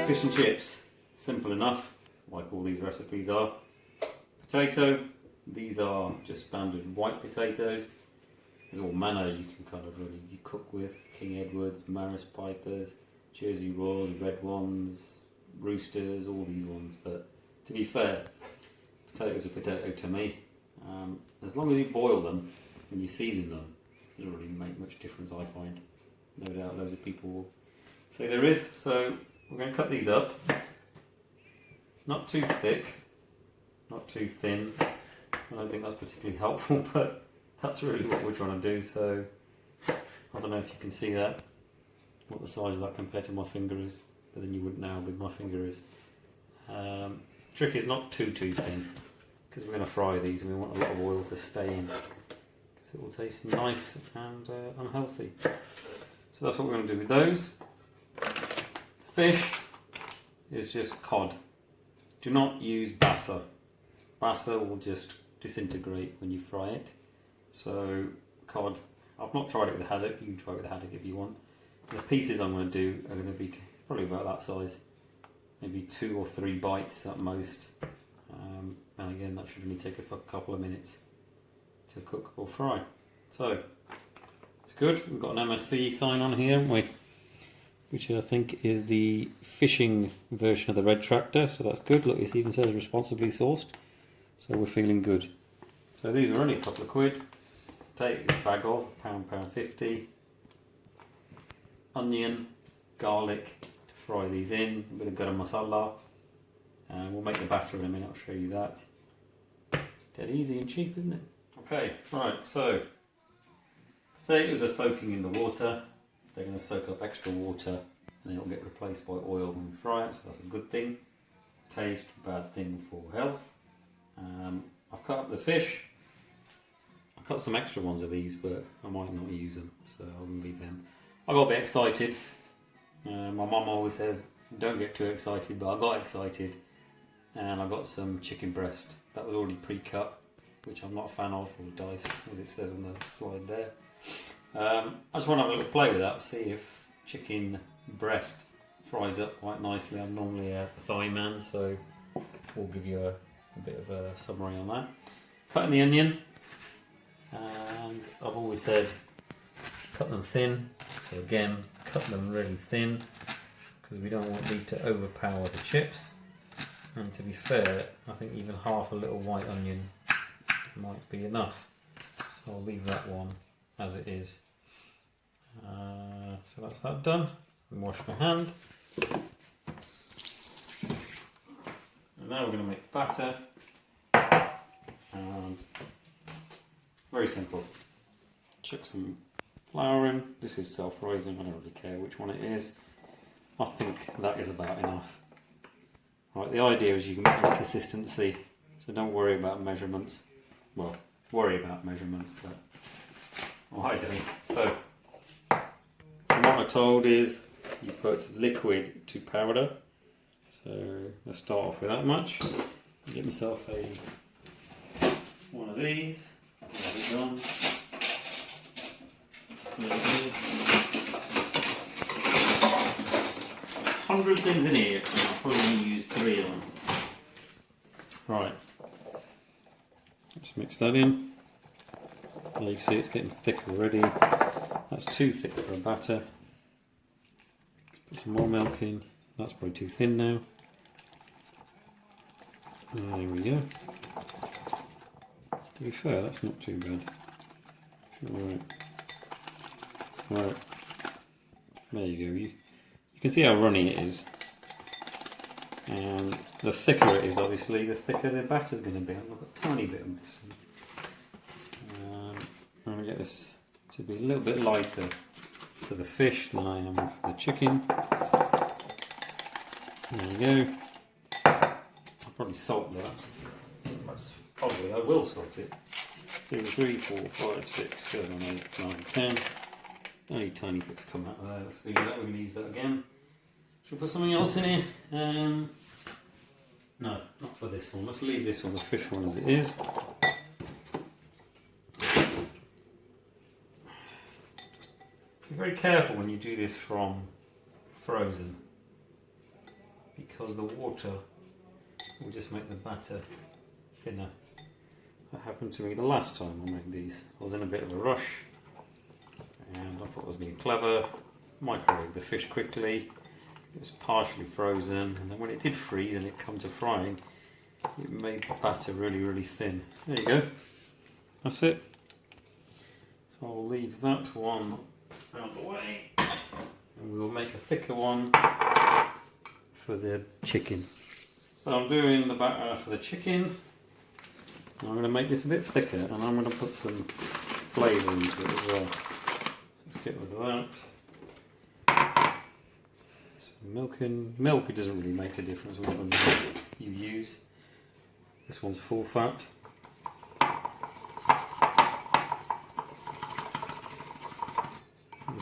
Fish and chips, simple enough, like all these recipes are. Potato, these are just standard white potatoes. There's all manner you can kind of really you cook with. King Edwards, Maris Pipers, Jersey Royals, red ones, roosters, all these ones. But to be fair, potatoes are potato to me. As long as you boil them and you season them, it doesn't really make much difference, I find. No doubt loads of people will say there is. So we're going to cut these up. Not too thick, not too thin. I don't think that's particularly helpful, but that's really what we're trying to do. So I don't know if you can see that, what the size of that compared to my finger is, but then you wouldn't know how big my finger is. Trick is not too thin, because we're going to fry these and we want a lot of oil to stay in, because it will taste nice and unhealthy. So that's what we're going to do with those. Fish is just cod. Do not use basa. Basa will just disintegrate when you fry it. So cod, I've not tried it with haddock. You can try it with haddock if you want. The pieces I'm going to do are going to be probably about that size, maybe 2 or 3 bites at most. And again, that should only take a couple of minutes to cook or fry. So it's good. We've got an MSC sign on here, haven't we? Which I think is the fishing version of the Red Tractor. So that's good. Look, it even says responsibly sourced. So we're feeling good. So these are only a couple of quid. Take a bag of £1.50. Onion, garlic to fry these in. A bit of garam masala. We'll make the batter in a minute. I'll show you that. Dead easy and cheap, isn't it? Okay, right. So potatoes are soaking in the water. They're going to soak up extra water, and then it'll get replaced by oil when we fry it. So that's a good thing. Taste, bad thing for health. I've cut up the fish. I've cut some extra ones of these, but I might not use them, so I'll leave them. I got a bit excited. My mum always says, don't get too excited, but I got excited. And I got some chicken breast. That was already pre-cut, which I'm not a fan of, or diced, as it says on the slide there. I just want to have a little play with that, see if chicken breast fries up quite nicely. I'm normally a thigh man, so we'll give you a bit of a summary on that. Cutting the onion, and I've always said cut them thin. So again, cut them really thin, because we don't want these to overpower the chips. And to be fair, I think even half a little white onion might be enough. So I'll leave that one as it is. So that's that done. And wash my hand. And now we're going to make batter. And very simple. Chuck some flour in. This is self-rising. I don't really care which one it is. I think that is about enough. Right, the idea is you can make consistency, so don't worry about measurements. Well, worry about measurements, but I don't. So, from what I'm told is you put liquid to powder. So let's start off with that much. Get myself one of these. There we go. 100 things in here, so I'll probably use 3 of them. Right, just mix that in. Now you can see it's getting thick already. That's too thick for a batter. Put some more milk in. That's probably too thin now. There we go. To be fair, that's not too bad. Right. There you go. You can see how runny it is, and the thicker it is, obviously, the thicker the batter is going to be. I've got a tiny bit of this. I'm going to get this to be a little bit lighter for the fish than I am for the chicken. There you go. I'll probably salt that. I will salt it. 2, 3, 4, 5, 6, 7, 8, 9, 10. Only tiny bits come out of there. Let's do that. We're going to use that again. Should we put something else in here? No, not for this one. Let's leave this one, the fish one, as it is. Be very careful when you do this from frozen, because the water will just make the batter thinner. That happened to me the last time I made these. I was in a bit of a rush and I thought I was being clever. Microwave the fish quickly. It was partially frozen, and then when it did freeze and it come to frying, it made the batter really thin. There you go. That's it. So I'll leave that one out of the way, and we'll make a thicker one for the chicken. So I'm doing the batter for the chicken. I'm going to make this a bit thicker, and I'm going to put some flavour into it as well. So let's get rid of that. Some milk in. Milk, it doesn't really make a difference which one you use. This one's full fat.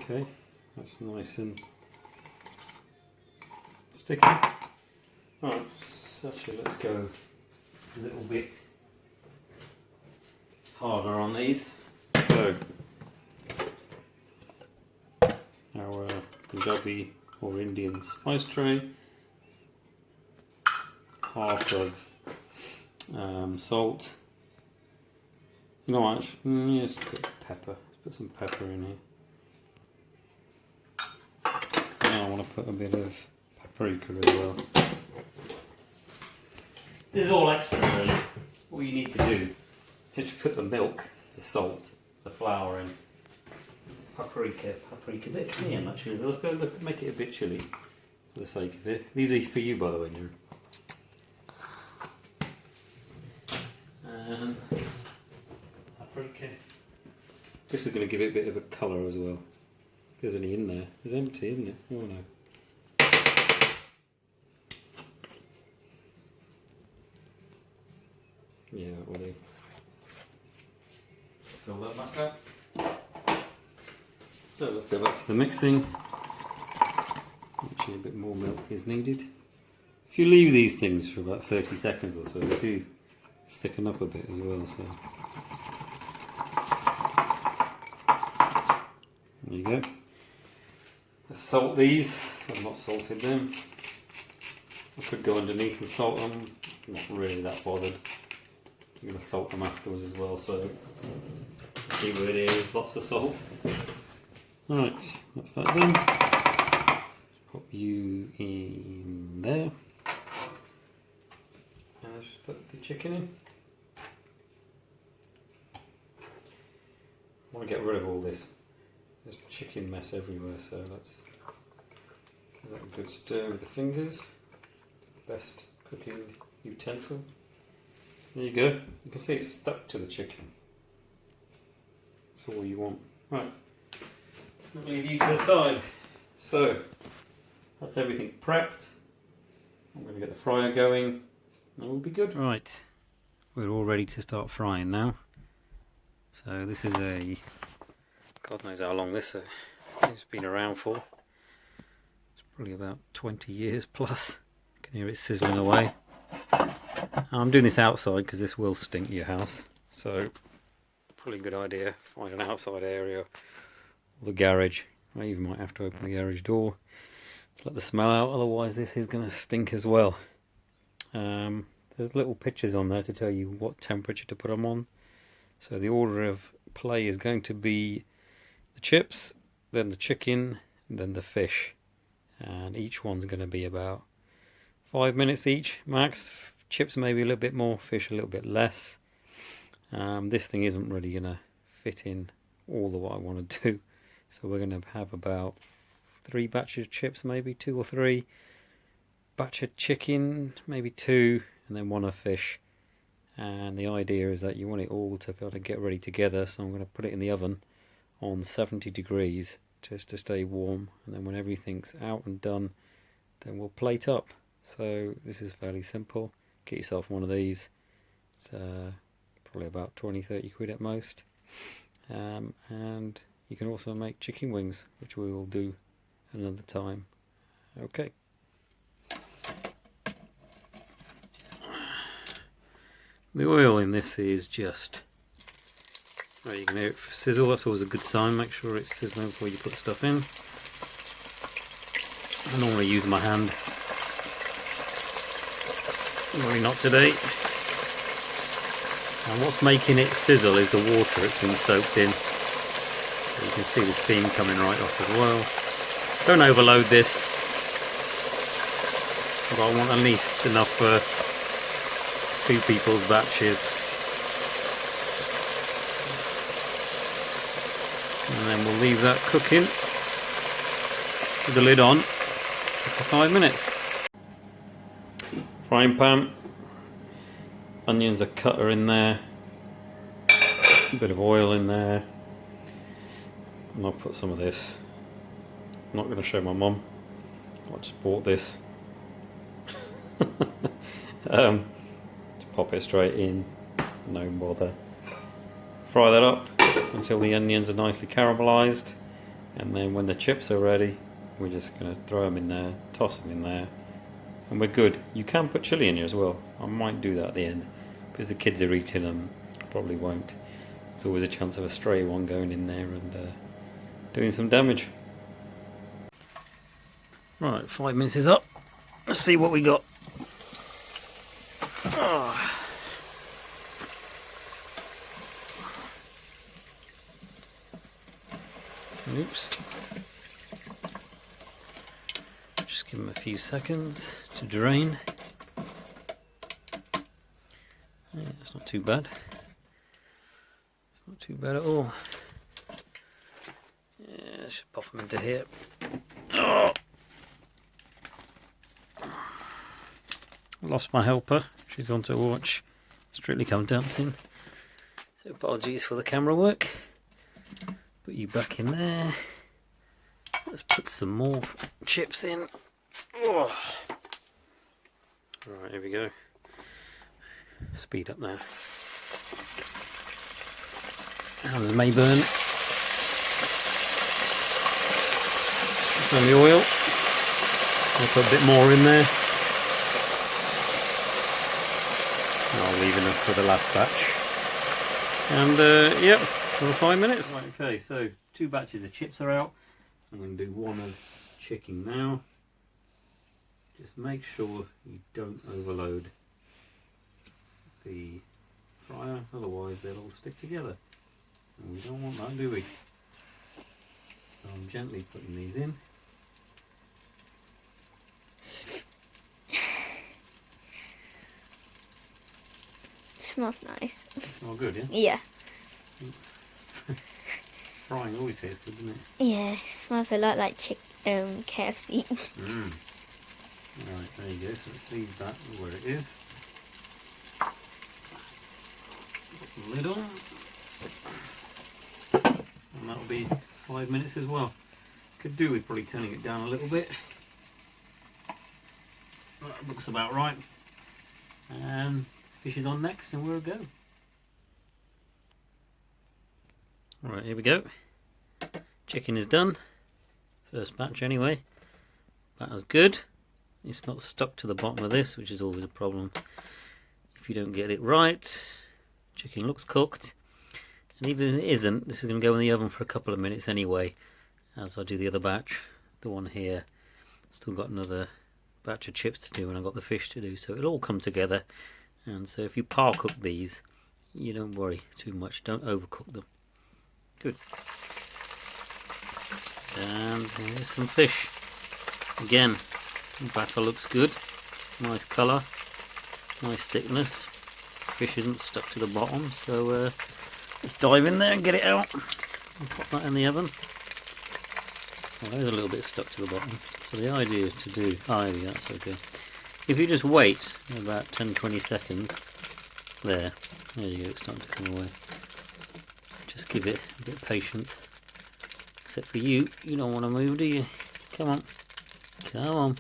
Okay, that's nice and sticky. Alright, so actually let's go a little bit harder on these. So, our Punjabi or Indian spice tray, half of salt. You know what? Let's put pepper. Let's put some pepper in here. Now I want to put a bit of paprika as well. This is all extra really. All you need to do is to put the milk, the salt, the flour in. Paprika, a bit of cayenne actually. Let's go make it a bit chilly for the sake of it. These are for you, by the way, Nuru. And paprika. This is going to give it a bit of a colour as well. If there's any in there. It's empty, isn't it? Oh no. Yeah, that will do. Fill that back up. So let's go back to the mixing. Actually a bit more milk is needed. If you leave these things for about 30 seconds or so, they do thicken up a bit as well. So there you go. Let's salt these. I've not salted them. I could go underneath and salt them. Not really that bothered. I'm going to salt them afterwards as well, so see where it is. Lots of salt. Right, that's that done. Pop you in there. And let's just put the chicken in. I want to get rid of all this. There's chicken mess everywhere, so let's give that a good stir with the fingers. It's the best cooking utensil. There you go. You can see it's stuck to the chicken. That's all you want. Right. I'll leave you to the side. So, that's everything prepped. I'm going to get the fryer going and we'll be good. Right, we're all ready to start frying now. So this is a, God knows how long this has been around for. It's probably about 20 years plus. You can hear it sizzling away. I'm doing this outside because this will stink your house. So, probably a good idea, find an outside area. The garage. I even might have to open the garage door to let the smell out, otherwise this is going to stink as well. There's little pictures on there to tell you what temperature to put them on. So the order of play is going to be the chips, then the chicken, then the fish. And each one's going to be about 5 minutes each, max. Chips maybe a little bit more, fish a little bit less. This thing isn't really going to fit in all of what I want to do. So we're going to have about 3 batches of chips, maybe 2 or 3. Batch of chicken, maybe 2, and then 1 of fish. And the idea is that you want it all to kind of get ready together. So I'm going to put it in the oven on 70 degrees just to stay warm. And then when everything's out and done, then we'll plate up. So this is fairly simple. Get yourself one of these. It's probably about 20-30 quid at most. And you can also make chicken wings, which we will do another time. Okay. The oil in this is just Right, you can hear it sizzle, that's always a good sign. Make sure it's sizzling before you put stuff in. I normally use my hand. Normally not today. And what's making it sizzle is the water it's been soaked in. So you can see the steam coming right off as well. Don't overload this, but I want at least enough for 2 people's batches. And then we'll leave that cooking with the lid on for 5 minutes. Frying pan, onions are cut are in there, a bit of oil in there, and I'll put some of this. I'm not going to show my mum, I just bought this. Just pop it straight in, no bother. Fry that up until the onions are nicely caramelised, and then when the chips are ready, we're just going to throw them in there, toss them in there, and we're good. You can put chilli in here as well. I might do that at the end because the kids are eating them. Probably won't. There's always a chance of a stray one going in there and doing some damage. Right, 5 minutes is up. Let's see what we got. Oh. Oops. Just give them a few seconds to drain. Yeah, it's not too bad. It's not too bad at all. Yeah, I should pop them into here. Oh. Lost my helper. She's gone to watch Strictly Come Dancing. So apologies for the camera work. Put you back in there. Let's put some more chips in. Oh. Right, here we go. Speed up now. Hands may burn. And the oil. I'll put a bit more in there. I'll leave enough for the last batch. And yep, for 5 minutes. Right, okay, so 2 batches of chips are out. So I'm going to do one of chicken now. Just make sure you don't overload the fryer, otherwise they'll all stick together. And we don't want that, do we? So I'm gently putting these in. Smells nice. Smells good, yeah? Yeah. Frying always tastes good, doesn't it? Yeah, it smells a lot like KFC. Right, there you go. So let's leave that where it is. Put the lid on. And that'll be 5 minutes as well. Could do with probably turning it down a little bit. That looks about right. And fish is on next and we'll go. Right, here we go. Chicken is done. First batch anyway. Batter's good. It's not stuck to the bottom of this, which is always a problem if you don't get it right. Chicken looks cooked. And even if it isn't, this is going to go in the oven for a couple of minutes anyway, as I do the other batch. The one here. Still got another batch of chips to do and I've got the fish to do, so it'll all come together. And so if you par cook these, you don't worry too much, don't overcook them. Good. And here's some fish. Again, the batter looks good, nice colour, nice thickness. Fish isn't stuck to the bottom, so let's dive in there and get it out and pop that in the oven. Well, there's a little bit stuck to the bottom, so the idea is to do, maybe that's okay. If you just wait about 10-20 seconds, there you go, it's starting to come away. Just give it a bit of patience. Except for you don't want to move, do you? Come on. Come on.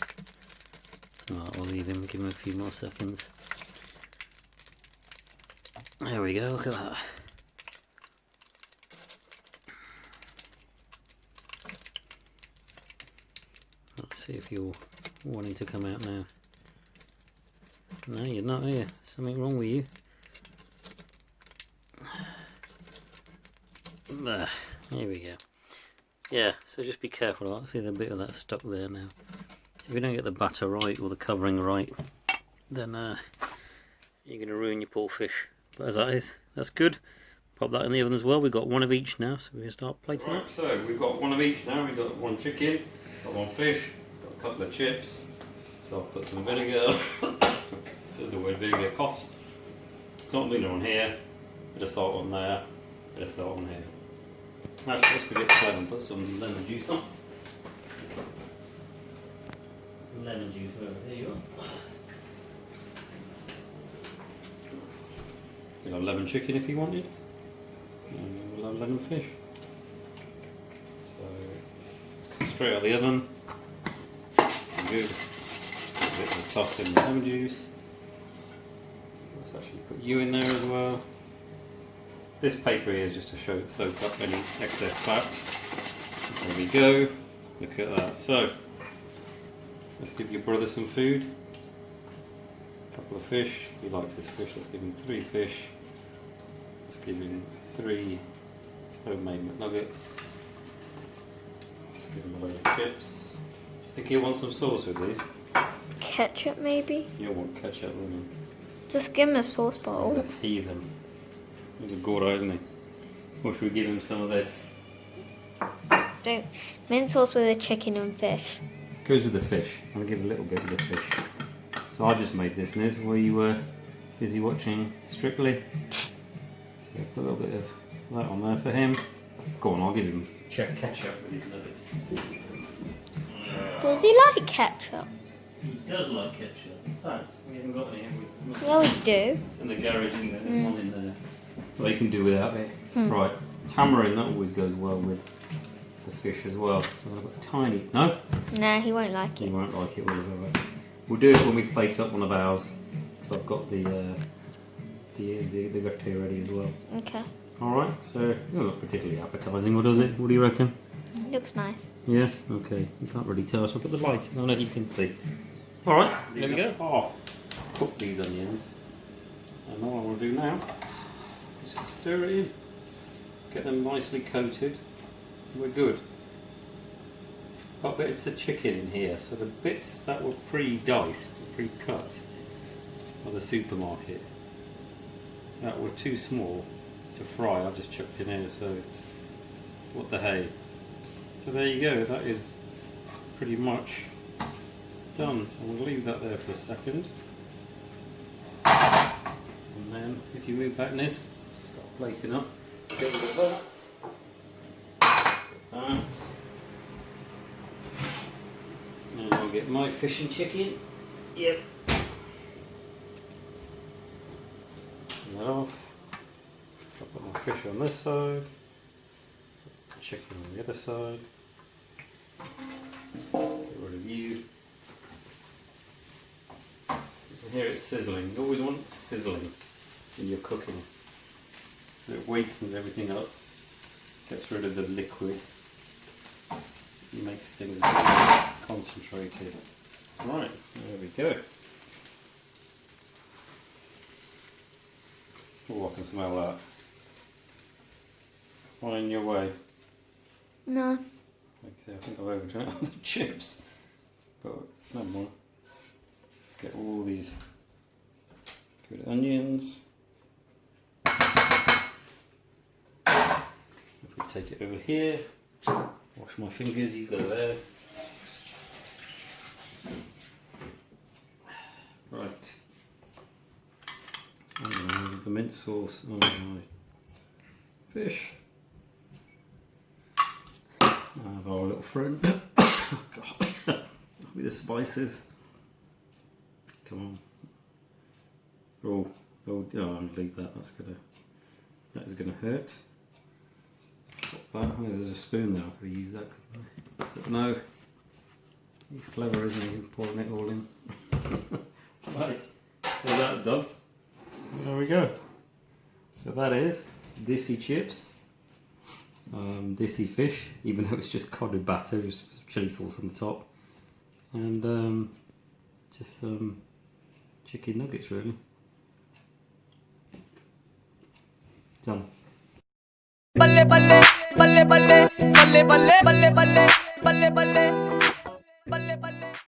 Alright, we'll leave him, give him a few more seconds. There we go, look at that. Let's see if you're wanting to come out now. No, you're not here. Something wrong with you. There, here we go. Yeah, so just be careful. I see the bit of that stuck there now. If you don't get the batter right or the covering right, then you're going to ruin your poor fish. But as that is, that's good. Pop that in the oven as well. We've got one of each now, so we're going to start plating it. So we've got one of each now. We've got one chicken, got one fish, got a couple of chips. So I'll put some vinegar. Says the word vinegar coughs. Salt and vinegar on here, bit of salt on there, bit of salt on here. Actually, let's be a bit clever and put some lemon juice on. Lemon juice over there you go. You'll have lemon chicken if you wanted. And we'll have lemon fish. So let's come straight out of the oven. Good. A bit of a toss in the lemon juice. Let's actually put you in there as well. This paper here is just to soak up any excess fat. There we go. Look at that. So let's give your brother some food. A couple of fish. He likes this fish. Let's give him 3 fish. Let's give him 3 homemade McNuggets. Just give him a load of chips. Do you think he'll want some sauce with these? Ketchup, maybe? You'll want ketchup, won't you? Just give him a sauce bowl. He's a heathen. He's a gordo, isn't he? Or should we give him some of this? Don't mint sauce with the chicken and fish. Goes with the fish. I'll give a little bit of the fish. So I just made this, Niz, while you were busy watching Strictly. So put a little bit of that on there for him. Go on, I'll give him ketchup with his nuggets. Does he like ketchup? He does like ketchup. In fact, we haven't got any, have we? Yeah, we do. It's in the garage, isn't it? There's one in there. But you can do without it. Right, tamarind, that always goes well with the fish as well. So I've got a tiny... No? Nah, he won't like He it. won't like it, will he? We'll do it when we plate up one of ours. Because I've got the gutty ready as well. Okay. Alright, so it doesn't look particularly appetising, or does it? What do you reckon? It looks nice. Yeah? Okay. You can't really tell, so I'll put the light. I don't know if you can see. Alright, there we go. Oh, cook these onions. And all I want to do now is stir it in. Get them nicely coated. We're good. Got bits of chicken in here, so the bits that were pre-diced, pre-cut by the supermarket, that were too small to fry, I just chucked in here, so what the hey. So there you go, that is pretty much done. So we'll leave that there for a second. And then if you move back this, start plating up, get rid of that. That. And I'll get my fish and chicken. Yep. Turn that off. So I'll put my fish on this side, chicken on the other side. Get rid of you. You can hear it sizzling. You always want sizzling when you're cooking. It wakens everything up, gets rid of the liquid, makes things concentrated. Right, there we go. Oh, I can smell that. Find your way. No. Okay, I think I've overdone it on the chips, but no more. Let's get all these good onions. If we take it over here, wash my fingers, you go there. Right. So I'm going to have the mint sauce on my fish. I have our little friend. Oh God. With the spices. Come on. Oh, I'm gonna leave that. That is gonna hurt. Pop that. Oh, there's a spoon there. I could have used that, couldn't I? But no. He's clever, isn't he? Pouring it all in. Right. Is that done? There we go. So that is Desi chips. Desi fish, even though it's just cod with batter, just chili sauce on the top, and just some chicken nuggets, really. Done. balle balle balle balle balle balle balle balle balle